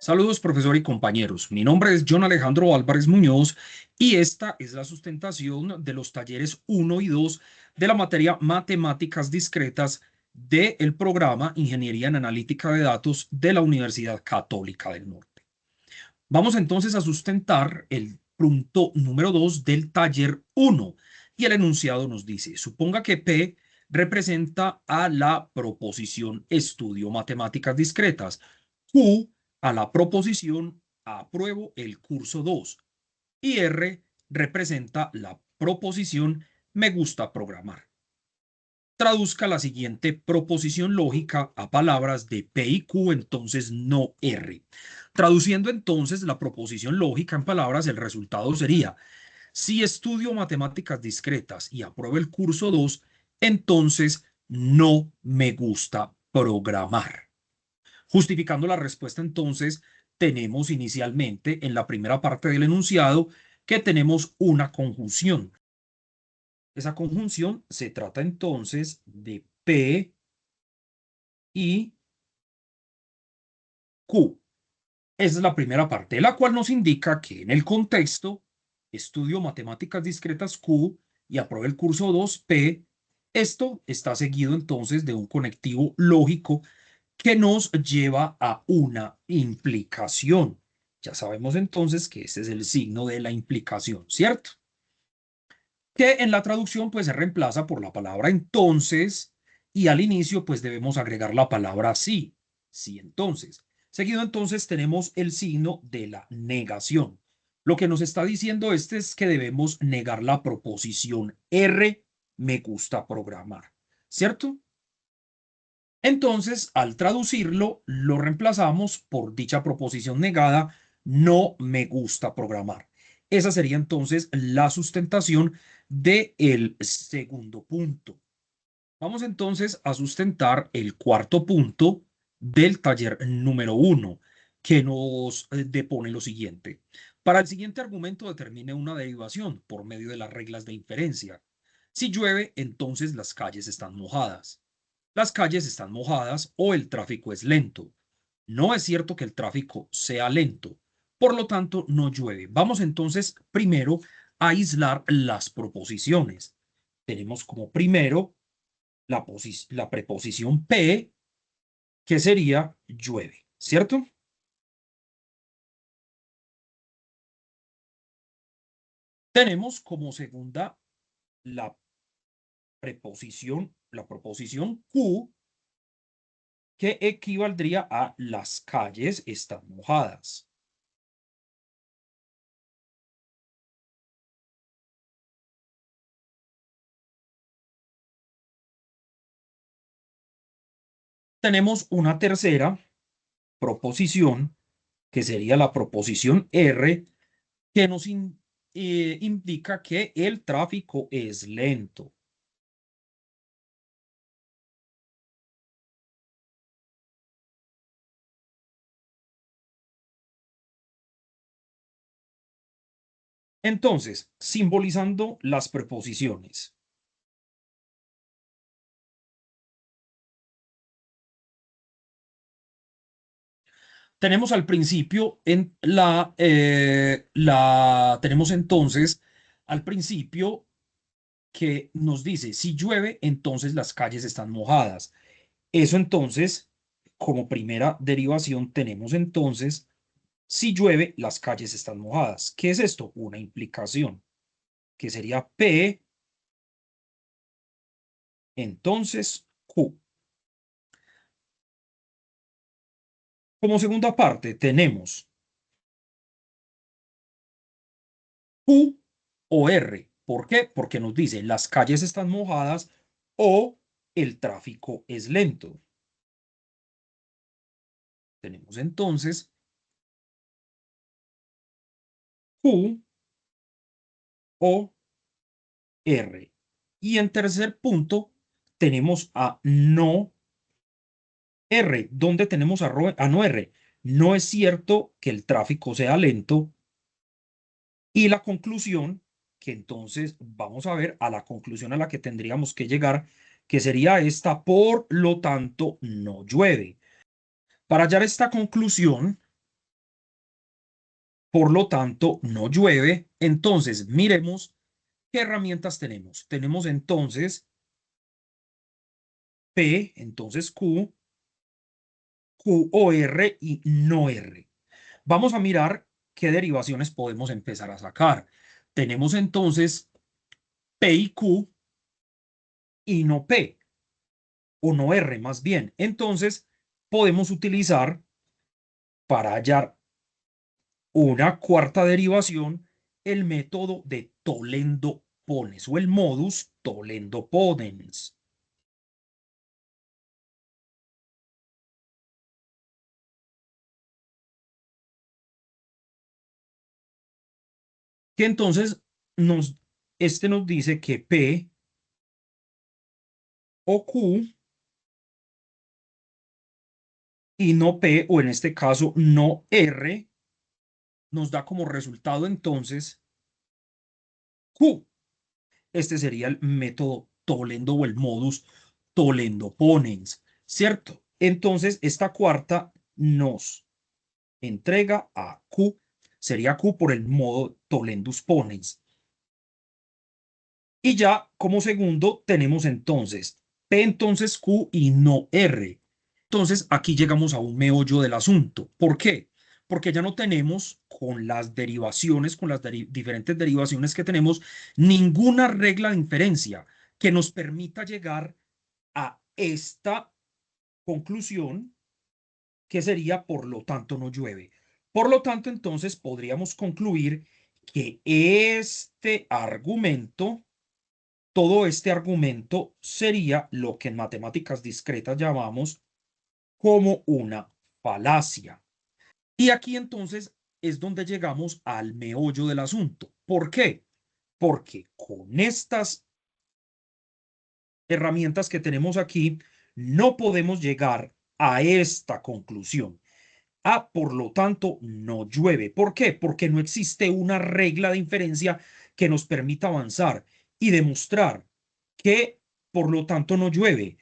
Saludos, profesor y compañeros. Mi nombre es John Alejandro Álvarez Muñoz y esta es la sustentación de los talleres 1 y 2 de la materia Matemáticas Discretas del programa Ingeniería en Analítica de Datos de la Universidad Católica del Norte. Vamos entonces a sustentar el punto número 2 del taller 1 y el enunciado nos dice, suponga que P representa a la proposición estudio matemáticas discretas, Q a la proposición apruebo el curso 2 y R representa la proposición me gusta programar. Traduzca la siguiente proposición lógica a palabras de P y Q, entonces no R. Traduciendo entonces la proposición lógica en palabras, el resultado sería, si estudio matemáticas discretas y apruebo el curso 2, entonces no me gusta programar. Justificando la respuesta, entonces, tenemos inicialmente en la primera parte del enunciado que tenemos una conjunción. Esa conjunción se trata entonces de P y Q. Esa es la primera parte, la cual nos indica que en el contexto estudio matemáticas discretas Q y apruebo el curso 2P. Esto está seguido entonces de un conectivo lógico que nos lleva a una implicación. Ya sabemos entonces que ese es el signo de la implicación, ¿cierto? Que en la traducción pues se reemplaza por la palabra entonces y al inicio pues debemos agregar la palabra sí, sí entonces. Seguido entonces tenemos el signo de la negación. Lo que nos está diciendo este es que debemos negar la proposición R, me gusta programar, ¿cierto? Entonces, al traducirlo, lo reemplazamos por dicha proposición negada, no me gusta programar. Esa sería entonces la sustentación del segundo punto. Vamos entonces a sustentar el cuarto punto del taller número 1, que nos depone lo siguiente. Para el siguiente argumento determine una derivación por medio de las reglas de inferencia. Si llueve, entonces las calles están mojadas. Las calles están mojadas o el tráfico es lento. No es cierto que el tráfico sea lento, por lo tanto no llueve. Vamos entonces primero a aislar las proposiciones. Tenemos como primero la preposición P, que sería llueve, ¿cierto? Tenemos como segunda la la proposición Q, que equivaldría a las calles están mojadas. Tenemos una tercera proposición, que sería la proposición R, que nos indica que el tráfico es lento. Entonces, simbolizando las preposiciones. Tenemos al principio tenemos entonces al principio que nos dice, si llueve, entonces las calles están mojadas. Eso entonces, como primera derivación, tenemos entonces, si llueve, las calles están mojadas. ¿Qué es esto? Una implicación, que sería P, entonces Q. Como segunda parte, tenemos Q o R. ¿Por qué? Porque nos dice las calles están mojadas o el tráfico es lento. Tenemos entonces Q o R. Y en tercer punto tenemos a no R. ¿Dónde tenemos a no R? No es cierto que el tráfico sea lento. Y la conclusión, que entonces vamos a ver a la conclusión a la que tendríamos que llegar, que sería esta, por lo tanto, no llueve. Para hallar esta conclusión, por lo tanto no llueve. Entonces, miremos qué herramientas tenemos. Tenemos entonces P, entonces Q, Q o R y no R. Vamos a mirar qué derivaciones podemos empezar a sacar. Tenemos entonces P y Q y no P, o no R más bien. Entonces, podemos utilizar para hallar una cuarta derivación el método de Tollendo-Ponens o el modus Tollendo-Ponens. Que entonces nos dice que P o Q y no P, o en este caso no R, nos da como resultado entonces Q. Este sería el método Tollendo o el modus Tollendo-Ponens, ¿cierto? Entonces, esta cuarta nos entrega a Q, sería Q por el modo Tollendus-Ponens. Y ya como segundo tenemos entonces P entonces Q y no R. Entonces aquí llegamos a un meollo del asunto. ¿Por qué? Porque ya no tenemos con las derivaciones, con las diferentes derivaciones que tenemos, ninguna regla de inferencia que nos permita llegar a esta conclusión que sería por lo tanto no llueve. Por lo tanto, entonces podríamos concluir que todo este argumento sería lo que en matemáticas discretas llamamos como una falacia. Y aquí entonces es donde llegamos al meollo del asunto. ¿Por qué? Porque con estas herramientas que tenemos aquí, no podemos llegar a esta conclusión. Ah, por lo tanto, no llueve. ¿Por qué? Porque no existe una regla de inferencia que nos permita avanzar y demostrar que, por lo tanto, no llueve.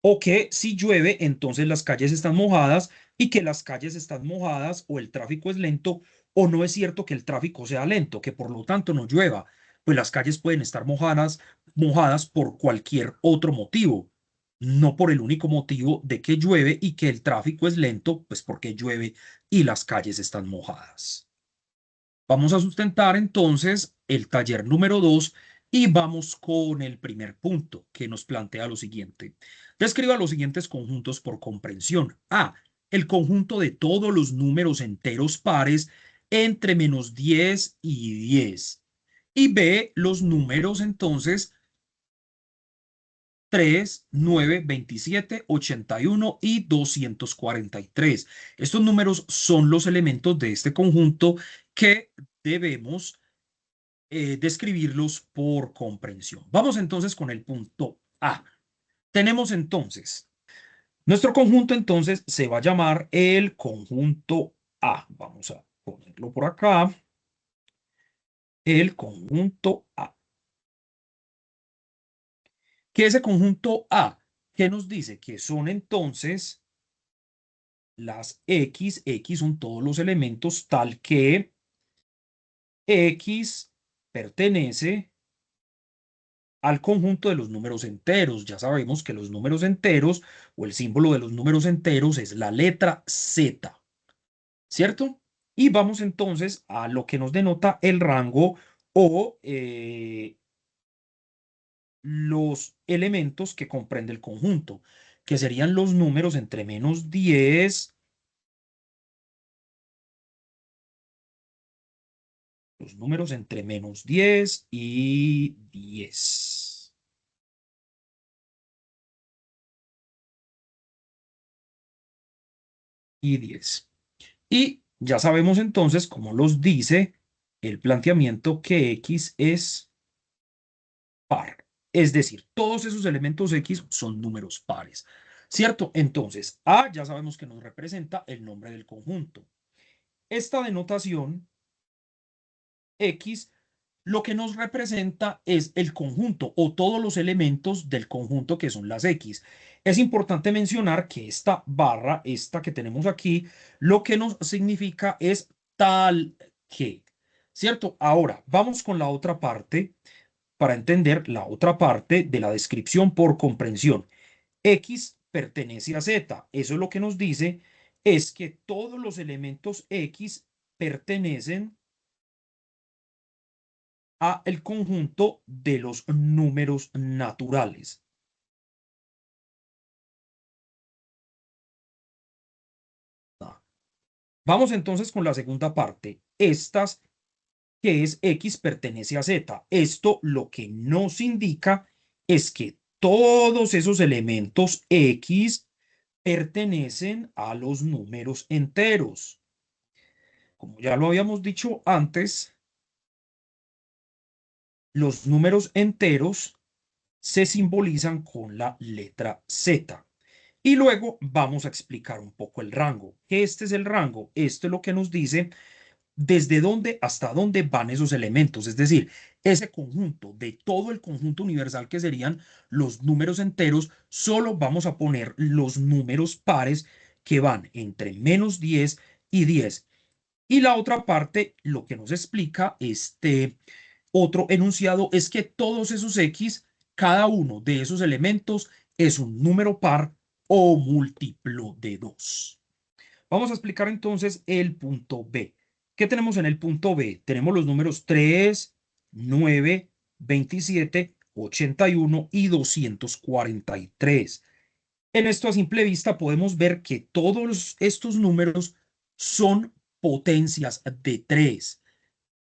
O que si llueve, entonces las calles están mojadas y que las calles están mojadas o el tráfico es lento o no es cierto que el tráfico sea lento, que por lo tanto no llueva. Pues las calles pueden estar mojadas por cualquier otro motivo, no por el único motivo de que llueve y que el tráfico es lento, pues porque llueve y las calles están mojadas. Vamos a sustentar entonces el taller número 2 y vamos con el primer punto que nos plantea lo siguiente. Describa los siguientes conjuntos por comprensión. A. El conjunto de todos los números enteros pares entre -10 y 10. Y B. Los números entonces 3, 9, 27, 81 y 243. Estos números son los elementos de este conjunto que debemos describirlos por comprensión. Vamos entonces con el punto A. Tenemos entonces, nuestro conjunto entonces se va a llamar el conjunto A. Vamos a ponerlo por acá. El conjunto A. ¿Qué es el conjunto A? ¿Qué nos dice? Que son entonces las X son todos los elementos tal que X pertenece al conjunto de los números enteros. Ya sabemos que los números enteros o el símbolo de los números enteros es la letra Z, ¿cierto? Y vamos entonces a lo que nos denota el rango o los elementos que comprende el conjunto, que serían los números entre -10, los números entre -10 y 10. Y 10. Y ya sabemos entonces, como los dice el planteamiento, que X es par. Es decir, todos esos elementos X son números pares. ¿Cierto? Entonces, A ya sabemos que nos representa el nombre del conjunto. Esta denotación X lo que nos representa es el conjunto o todos los elementos del conjunto que son las X. Es importante mencionar que esta barra, esta que tenemos aquí, lo que nos significa es tal que, ¿cierto? Ahora, vamos con la otra parte para entender la otra parte de la descripción por comprensión. X pertenece a Z. Eso es lo que nos dice es que todos los elementos X pertenecen a el conjunto de los números naturales. Vamos entonces con la segunda parte. Estas, que es X, pertenece a Z. Esto lo que nos indica es que todos esos elementos X pertenecen a los números enteros. Como ya lo habíamos dicho antes, los números enteros se simbolizan con la letra Z. Y luego vamos a explicar un poco el rango. Este es el rango. Esto es lo que nos dice desde dónde hasta dónde van esos elementos. Es decir, ese conjunto de todo el conjunto universal que serían los números enteros, solo vamos a poner los números pares que van entre -10 y 10. Y la otra parte, lo que nos explica este otro enunciado es que todos esos X, cada uno de esos elementos es un número par o múltiplo de 2. Vamos a explicar entonces el punto B. ¿Qué tenemos en el punto B? Tenemos los números 3, 9, 27, 81 y 243. En esto a simple vista podemos ver que todos estos números son potencias de 3.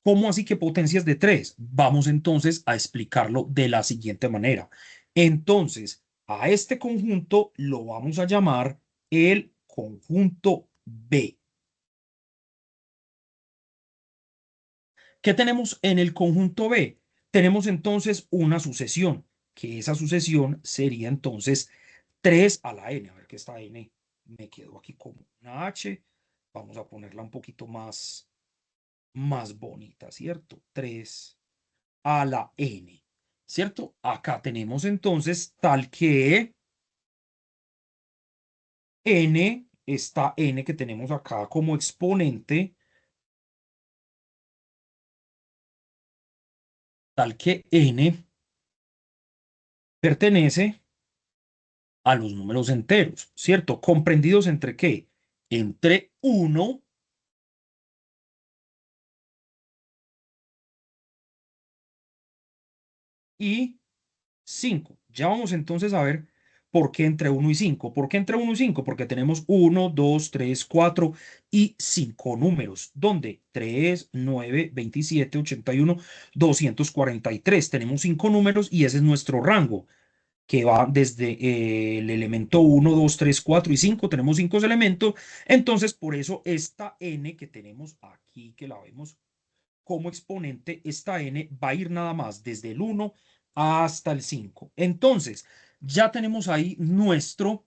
¿Cómo así que potencias de 3? Vamos entonces a explicarlo de la siguiente manera. Entonces, a este conjunto lo vamos a llamar el conjunto B. ¿Qué tenemos en el conjunto B? Tenemos entonces una sucesión, que esa sucesión sería entonces 3 a la n. A ver que esta n me quedó aquí como una h. Vamos a ponerla un poquito más bonita, ¿cierto? 3 a la n, ¿cierto? Acá tenemos entonces tal que n, esta n que tenemos acá como exponente, tal que n pertenece a los números enteros, ¿cierto? ¿Comprendidos entre qué? Entre 1 y 5. Ya vamos entonces a ver por qué entre 1 y 5. ¿Por qué entre 1 y 5? Porque tenemos 1, 2, 3, 4 y 5 números. ¿Dónde? 3, 9, 27, 81, 243. Tenemos 5 números y ese es nuestro rango, que va desde el elemento 1, 2, 3, 4 y 5. Tenemos 5 elementos. Entonces, por eso esta n que tenemos aquí, que la vemos como exponente, esta n va a ir nada más desde el 1 hasta el 5. Entonces, ya tenemos ahí nuestro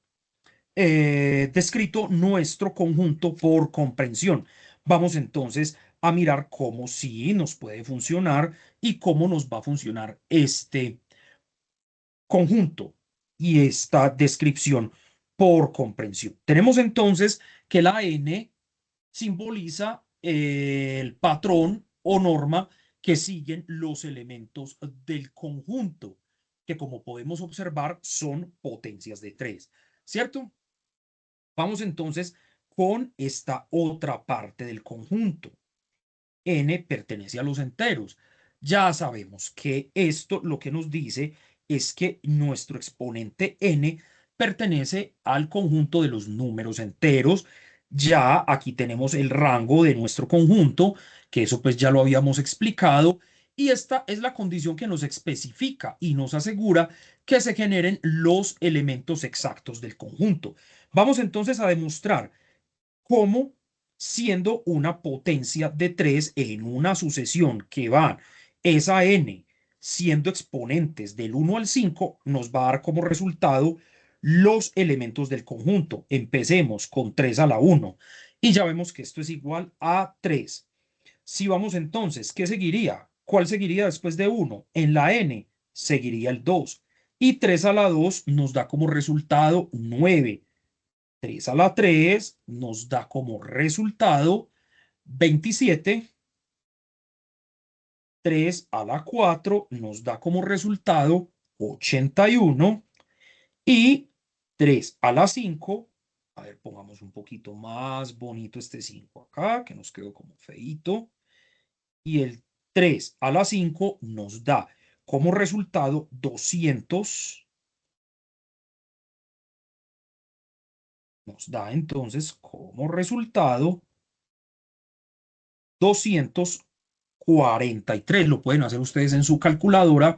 descrito nuestro conjunto por comprensión. Vamos entonces a mirar cómo sí nos puede funcionar y cómo nos va a funcionar este conjunto y esta descripción por comprensión. Tenemos entonces que la n simboliza el patrón o norma que siguen los elementos del conjunto, que como podemos observar son potencias de 3, ¿cierto? Vamos entonces con esta otra parte del conjunto. N pertenece a los enteros. Ya sabemos que esto lo que nos dice es que nuestro exponente n pertenece al conjunto de los números enteros. Ya aquí tenemos el rango de nuestro conjunto, que eso pues ya lo habíamos explicado, y esta es la condición que nos especifica y nos asegura que se generen los elementos exactos del conjunto. Vamos entonces a demostrar como siendo una potencia de 3 en una sucesión que va esa n siendo exponentes del 1 al 5, nos va a dar como resultado los elementos del conjunto. Empecemos con 3 a la 1 y ya vemos que esto es igual a 3. Si vamos entonces, ¿qué seguiría? ¿Cuál seguiría después de 1? En la n seguiría el 2 y 3 a la 2 nos da como resultado 9. 3 a la 3 nos da como resultado 27 3 a la 4 nos da como resultado 81 y 3 a la 5, a ver, pongamos un poquito más bonito este 5 acá, que nos quedó como feíto, y el 3 a la 5 nos da como resultado 200, nos da entonces como resultado 243. Lo pueden hacer ustedes en su calculadora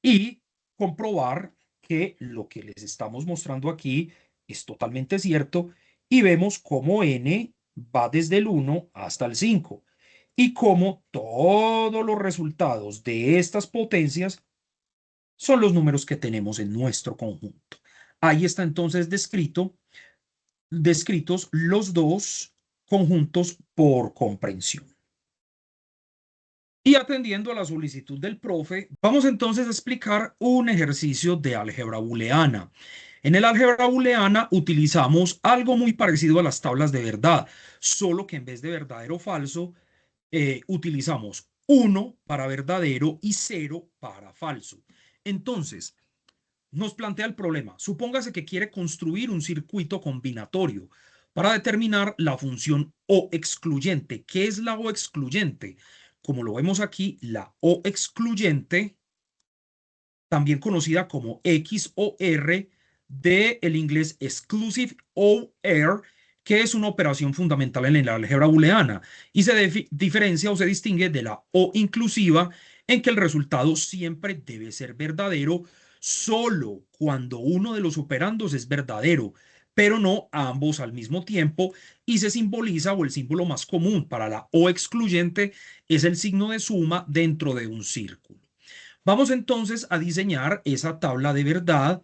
y comprobar que lo que les estamos mostrando aquí es totalmente cierto y vemos cómo n va desde el 1 hasta el 5 y cómo todos los resultados de estas potencias son los números que tenemos en nuestro conjunto. Ahí está entonces descritos los dos conjuntos por comprensión. Y atendiendo a la solicitud del profe, vamos entonces a explicar un ejercicio de álgebra booleana. En el álgebra booleana utilizamos algo muy parecido a las tablas de verdad, solo que en vez de verdadero o falso, utilizamos 1 para verdadero y 0 para falso. Entonces, nos plantea el problema. Supóngase que quiere construir un circuito combinatorio para determinar la función O excluyente. ¿Qué es la O excluyente? Como lo vemos aquí, la O excluyente, también conocida como XOR, del inglés exclusive OR, que es una operación fundamental en la álgebra booleana y se diferencia o se distingue de la O inclusiva, en que el resultado siempre debe ser verdadero solo cuando uno de los operandos es verdadero, pero no ambos al mismo tiempo, y se simboliza, o el símbolo más común para la O excluyente es el signo de suma dentro de un círculo. Vamos entonces a diseñar esa tabla de verdad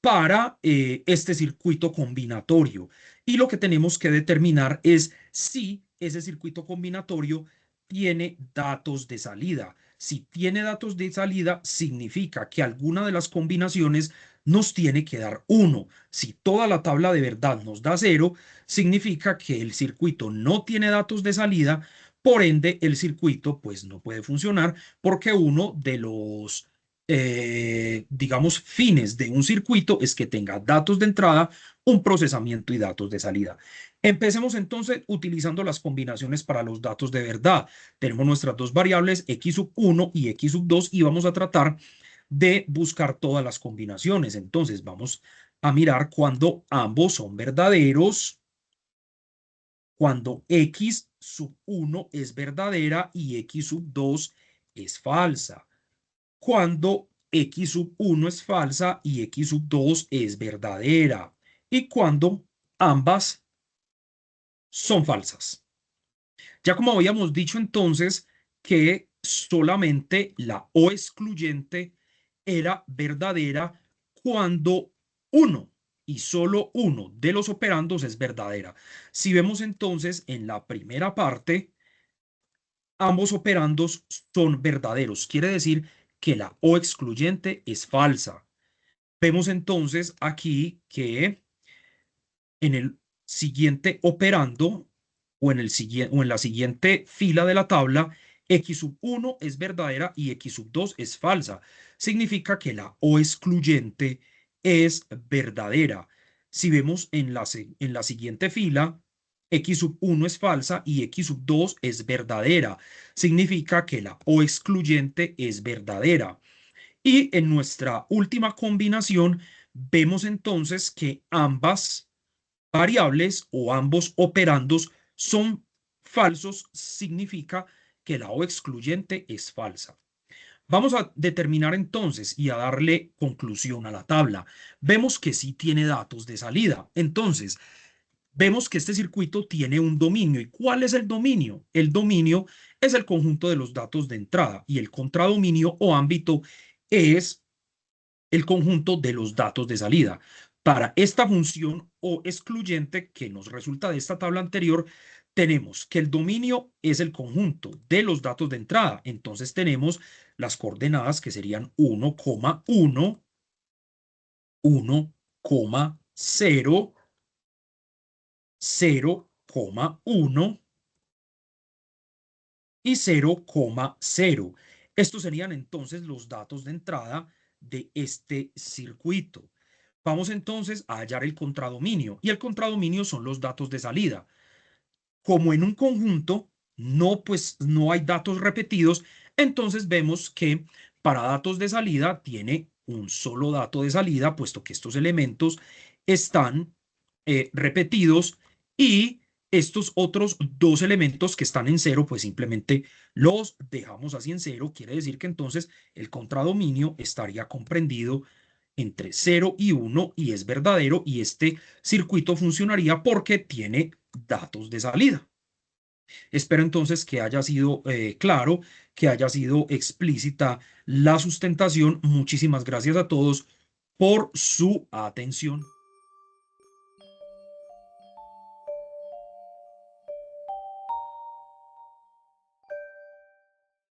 para este circuito combinatorio. Y lo que tenemos que determinar es si ese circuito combinatorio tiene datos de salida. Si tiene datos de salida, significa que alguna de las combinaciones nos tiene que dar 1. Si toda la tabla de verdad nos da 0, significa que el circuito no tiene datos de salida, por ende el circuito pues no puede funcionar porque uno de los digamos, fines de un circuito es que tenga datos de entrada, un procesamiento y datos de salida. Empecemos entonces utilizando las combinaciones para los datos de verdad. Tenemos nuestras dos variables x sub 1 y x sub 2 y vamos a tratar de buscar todas las combinaciones. Entonces vamos a mirar cuando ambos son verdaderos, cuando x sub 1 es verdadera y x sub 2 es falsa, cuando x sub 1 es falsa y x sub 2 es verdadera, y cuando ambas son falsas. Ya como habíamos dicho entonces que solamente la O excluyente era verdadera cuando uno y solo uno de los operandos es verdadera. Si vemos entonces en la primera parte, ambos operandos son verdaderos. Quiere decir que la O excluyente es falsa. Vemos entonces aquí que en el siguiente operando o en la siguiente fila de la tabla, x sub 1 es verdadera y x sub 2 es falsa. Significa que la O excluyente es verdadera. Si vemos en la siguiente fila, x sub 1 es falsa y x sub 2 es verdadera. Significa que la O excluyente es verdadera. Y en nuestra última combinación, vemos entonces que ambas variables o ambos operandos son falsos, significa que la O excluyente es falsa. Vamos a determinar entonces y a darle conclusión a la tabla. Vemos que sí tiene datos de salida. Entonces, vemos que este circuito tiene un dominio. ¿Y cuál es el dominio? El dominio es el conjunto de los datos de entrada y el contradominio o ámbito es el conjunto de los datos de salida. Para esta función O excluyente que nos resulta de esta tabla anterior, tenemos que el dominio es el conjunto de los datos de entrada. Entonces tenemos las coordenadas que serían 1,1, 1,0, 0,1 y 0,0. Estos serían entonces los datos de entrada de este circuito. Vamos entonces a hallar el contradominio, y el contradominio son los datos de salida. Como en un conjunto pues no hay datos repetidos, entonces vemos que para datos de salida tiene un solo dato de salida, puesto que estos elementos están repetidos, y estos otros dos elementos que están en cero, pues simplemente los dejamos así en cero. Quiere decir que entonces el contradominio estaría comprendido entre 0 y 1 y es verdadero, y este circuito funcionaría porque tiene datos de salida. Espero entonces que haya sido claro, que haya sido explícita la sustentación. Muchísimas gracias a todos por su atención.